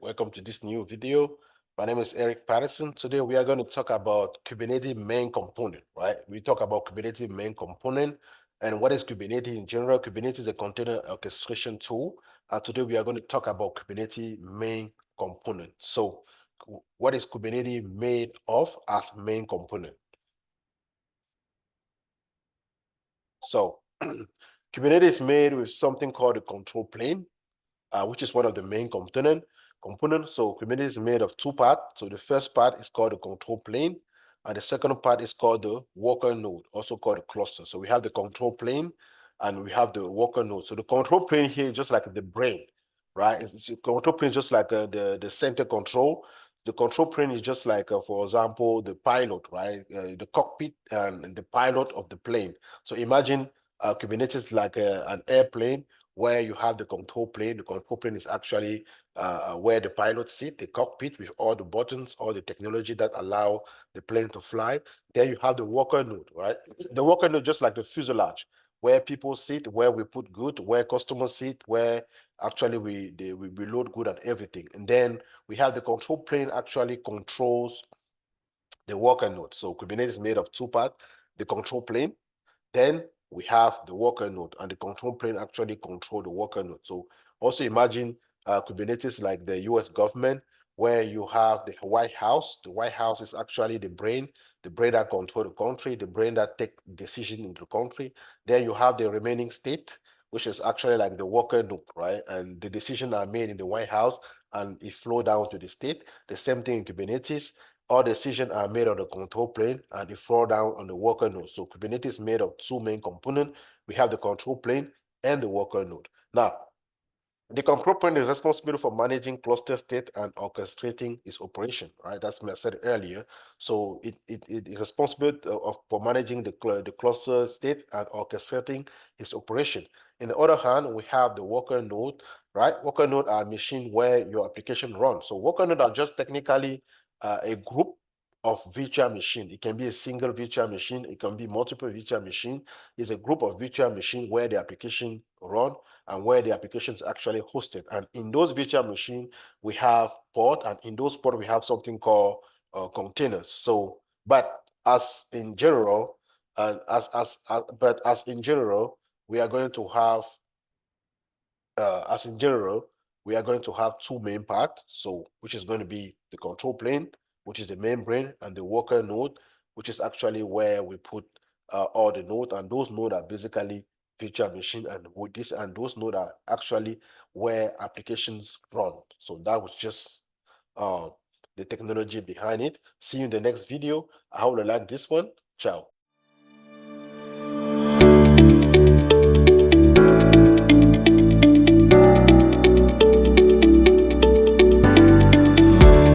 Welcome to this new video. My name is Eric Patterson. Today we are going to talk about Kubernetes main component, right? We talk about Kubernetes main component and what is Kubernetes in general. Kubernetes is a container orchestration tool. Today we are going to talk about Kubernetes main component. So what is Kubernetes made of as main component? So Kubernetes is made with something called a control plane, which is one of the main components. So Kubernetes is made of two parts. So the first part is called the control plane, and the second part is called the worker node, also called the cluster. So we have the control plane and we have the worker node. So the control plane here is just like the brain, right? The control plane is just like the center control. The control plane is just like, for example, the pilot, right? The cockpit and the pilot of the plane. So imagine Kubernetes like an airplane where you have the control plane. The control plane is actually where the pilot sit, the cockpit with all the buttons, all the technology that allow the plane to fly. Then you have the worker node, right? The worker node just like the fuselage, where people sit, where we put good, where customers sit, where actually we load good and everything. And then we have the control plane actually controls the worker node. So Kubernetes is made of two parts, the control plane, then we have the worker node, and the control plane actually control the worker node. So also imagine Kubernetes like the US government, where you have the White House. The White House is actually the brain that control the country, the brain that take decision in the country. Then you have the remaining state, which is actually like the worker node, right? And the decisions are made in the White House and it flow down to the state. The same thing in Kubernetes. All decisions are made on the control plane and it fall down on the worker node. So Kubernetes is made of two main components. We have the control plane and the worker node. Now, the control plane is responsible for managing cluster state and orchestrating its operation, right? That's what I said earlier. So it is responsible for managing the cluster state and orchestrating its operation. In the other hand, we have the worker node, right? Worker node are machine where your application runs. So worker node are just technically a group of virtual machine. It can be a single virtual machine. It can be multiple virtual machine. It's a group of virtual machine where the application run and where the application is actually hosted. And in those virtual machines, we have pod, and in those pod, we have something called containers. So, but as in general, and as in general, we are going to have as in general, we are going to have two main parts. So, which is going to be the control plane, which is the main brain, and the worker node, which is actually where we put all the nodes. And those nodes are basically virtual machine, and with this, and those nodes are actually where applications run. So that was just uh, the technology behind it. See you in the next video. I hope you like this one. Ciao.